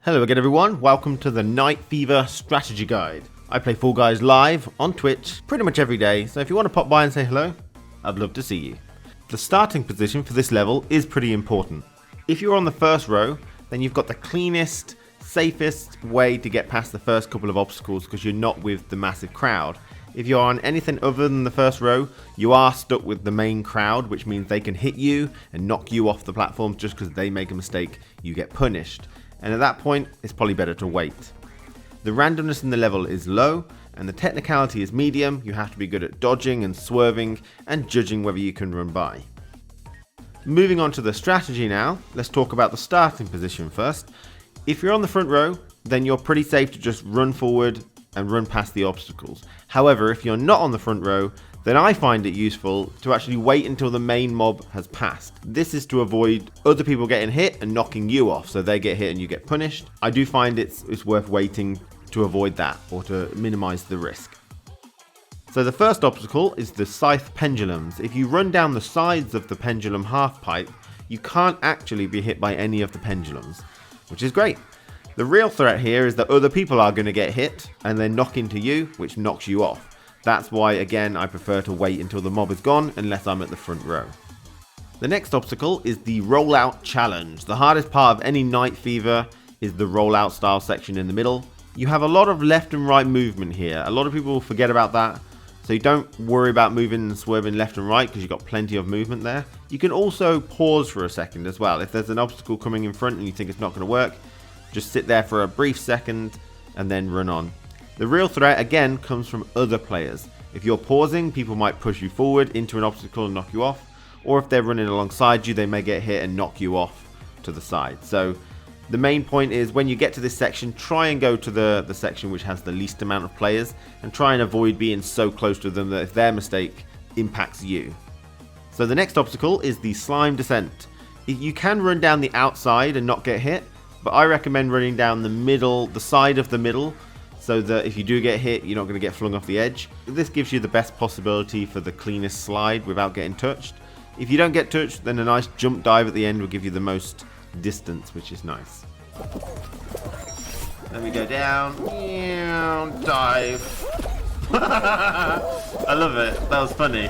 Hello again everyone, welcome to the Night Fever Strategy Guide. I play Fall Guys live on Twitch pretty much every day, so if you want to pop by and say hello, I'd love to see you. The starting position for this level is pretty important. If you're on the first row, then you've got the cleanest, safest way to get past the first couple of obstacles because you're not with the massive crowd. If you're on anything other than the first row, you are stuck with the main crowd, which means they can hit you and knock you off the platform just because they make a mistake, you get punished. And at that point, it's probably better to wait. The randomness in the level is low, and the technicality is medium. You have to be good at dodging and swerving, and judging whether you can run by. Moving on to the strategy now, let's talk about the starting position first. If you're on the front row, then you're pretty safe to just run forward and run past the obstacles. However, if you're not on the front row, then I find it useful to actually wait until the main mob has passed. This is to avoid other people getting hit and knocking you off, so they get hit and you get punished. I do find it's worth waiting to avoid that, or to minimize the risk. So the first obstacle is the scythe pendulums. If you run down the sides of the pendulum half pipe, you can't actually be hit by any of the pendulums, which is great. The real threat here is that other people are going to get hit and then knock into you, which knocks you off. That's why, again, I prefer to wait until the mob is gone unless I'm at the front row. The next obstacle is the rollout challenge. The hardest part of any Night Fever is the rollout style section in the middle. You have a lot of left and right movement here. A lot of people forget about that, so you don't worry about moving and swerving left and right because you've got plenty of movement there. You can also pause for a second as well. If there's an obstacle coming in front and you think it's not going to work, just sit there for a brief second and then run on. The real threat, again, comes from other players. If you're pausing, people might push you forward into an obstacle and knock you off. Or if they're running alongside you, they may get hit and knock you off to the side. So the main point is when you get to this section, try and go to the section which has the least amount of players. And try and avoid being so close to them that if their mistake impacts you. So the next obstacle is the slime descent. You can run down the outside and not get hit. But I recommend running down the middle, the side of the middle, so that if you do get hit, you're not going to get flung off the edge. This gives you the best possibility for the cleanest slide without getting touched. If you don't get touched, then a nice jump dive at the end will give you the most distance, which is nice. Let me go down, dive. I love it, that was funny.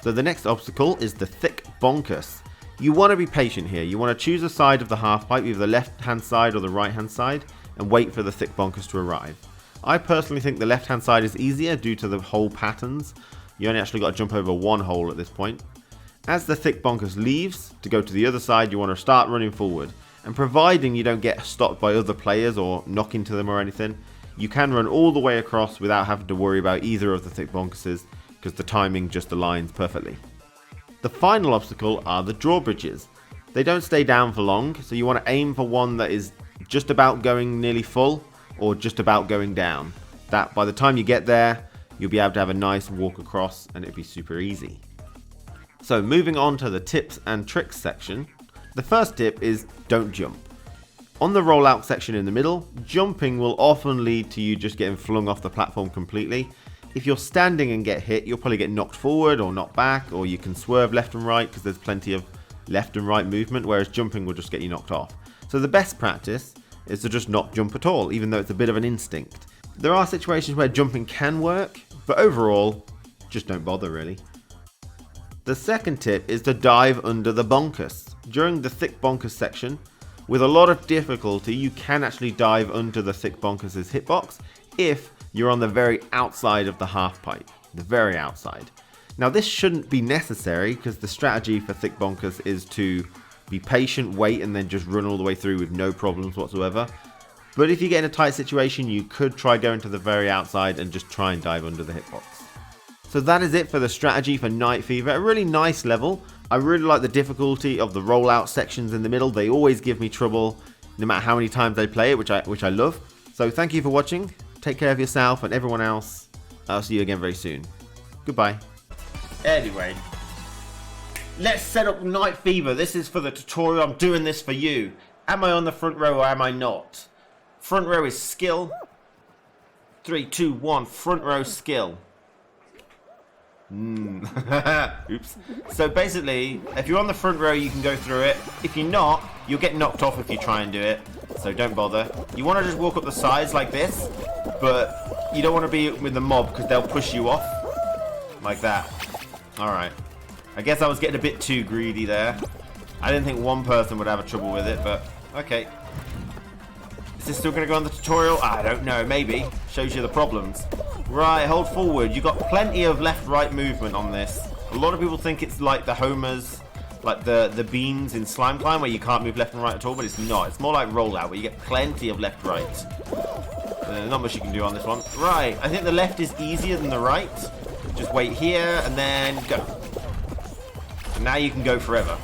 So the next obstacle is the thick bonkus. You want to be patient here. You want to choose a side of the half pipe, either the left hand side or the right hand side, and wait for the thick bonkers to arrive. I personally think the left hand side is easier due to the hole patterns. You only actually got to jump over one hole at this point. As the thick bonkers leaves to go to the other side, you want to start running forward, and providing you don't get stopped by other players or knock into them or anything, you can run all the way across without having to worry about either of the thick bonkerses because the timing just aligns perfectly. The final obstacle are the drawbridges. They don't stay down for long, so you want to aim for one that is just about going nearly full or just about going down. That by the time you get there, you'll be able to have a nice walk across and it'll be super easy. So moving on to the tips and tricks section. The first tip is don't jump. On the rollout section in the middle, jumping will often lead to you just getting flung off the platform completely. If you're standing and get hit, you'll probably get knocked forward or knocked back, or you can swerve left and right because there's plenty of left and right movement, whereas jumping will just get you knocked off. So the best practice is to just not jump at all, even though it's a bit of an instinct. There are situations where jumping can work, but overall, just don't bother really. The second tip is to dive under the bonkers. During the thick bonkers section, with a lot of difficulty, you can actually dive under the thick bonkers' hitbox if you're on the very outside of the half pipe, the very outside. Now this shouldn't be necessary because the strategy for thick bonkers is to be patient, wait, and then just run all the way through with no problems whatsoever. But if you get in a tight situation, you could try going to the very outside and just try and dive under the hitbox. So that is it for the strategy for Night Fever. A really nice level. I really like the difficulty of the rollout sections in the middle. They always give me trouble no matter how many times I play it, which I love. So thank you for watching. Take care of yourself and everyone else. I'll see you again very soon. Goodbye. Anyway, let's set up Night Fever. This is for the tutorial. I'm doing this for you. Am I on the front row or am I not? Front row is skill. 3, 2, 1. Front row skill. Oops. So basically, if you're on the front row, you can go through it. If you're not, you'll get knocked off if you try and do it. so don't bother. You want to just walk up the sides like this, but you don't want to be with the mob because they'll push you off. Like that. Alright. I guess I was getting a bit too greedy there. I didn't think one person would have a trouble with it, but okay. Is this still going to go on the tutorial? I don't know, maybe. Shows you the problems. Right, hold forward. You've got plenty of left-right movement on this. A lot of people think it's like the homers, like the beans in Slime Climb, where you can't move left and right at all, but it's not. It's more like rollout, where you get plenty of left-right. Not much you can do on this one. Right, I think the left is easier than the right. Just wait here, and then go. And now you can go forever.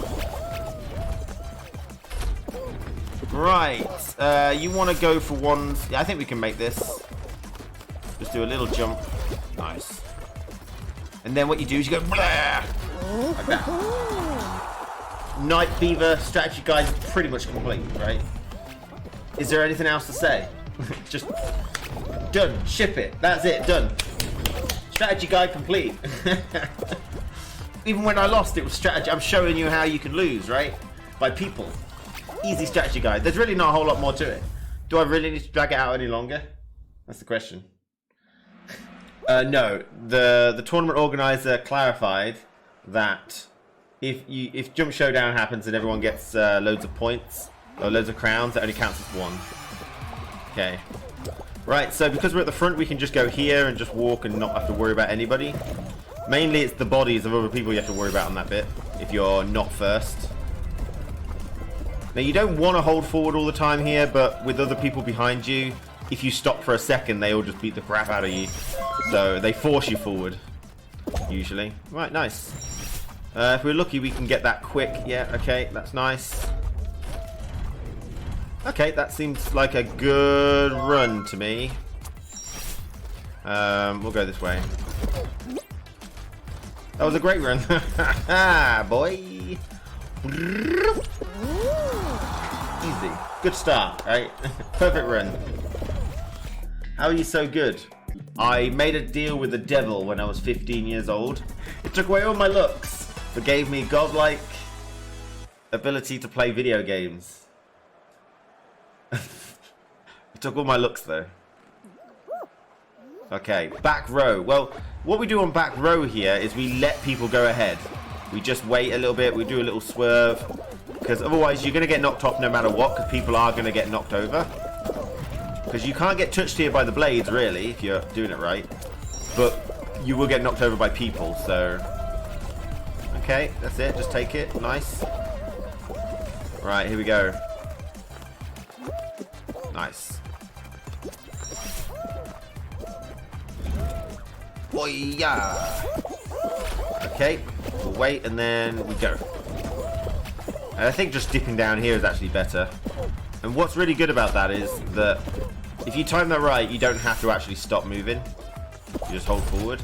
Right, you want to go for ones. Yeah, I think we can make this. Just do a little jump. Nice. And then what you do is you go blah, like that. Night Fever strategy guide is pretty much complete, right? Is there anything else to say? Just done. Ship it. That's it. Done. Strategy guide complete. Even when I lost, it was strategy. I'm showing you how you can lose, right? By people. Easy strategy guide. There's really not a whole lot more to it. Do I really need to drag it out any longer? That's the question. No. The tournament organizer clarified that if Jump Showdown happens and everyone gets loads of points or loads of crowns, it only counts as one. Okay. Right, so because we're at the front, we can just go here and just walk and not have to worry about anybody. Mainly it's the bodies of other people you have to worry about on that bit, if you're not first. Now you don't want to hold forward all the time here, but with other people behind you, if you stop for a second, they all just beat the crap out of you. So they force you forward, usually. Right, nice. If we're lucky, we can get that quick. Yeah, okay, that's nice. Okay, that seems like a good run to me. We'll go this way. That was a great run. Boy. Easy. Good start, right? Perfect run. How are you so good? I made a deal with the devil when I was 15 years old. It took away all my looks, but gave me godlike ability to play video games. It took all my looks though. Okay, back row. Well, what we do on back row here is we let people go ahead. We just wait a little bit, we do a little swerve, because otherwise you're going to get knocked off no matter what, because people are going to get knocked over. Because you can't get touched here by the blades, really, if you're doing it right. But you will get knocked over by people, so... Okay, that's it, just take it, nice. Right, here we go. Nice. Oh yeah. Okay, we'll wait and then we go. And I think just dipping down here is actually better. And what's really good about that is that if you time that right, you don't have to actually stop moving. You just hold forward.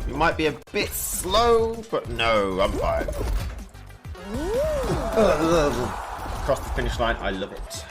You might be a bit slow, but no, I'm fine. Across the finish line, I love it.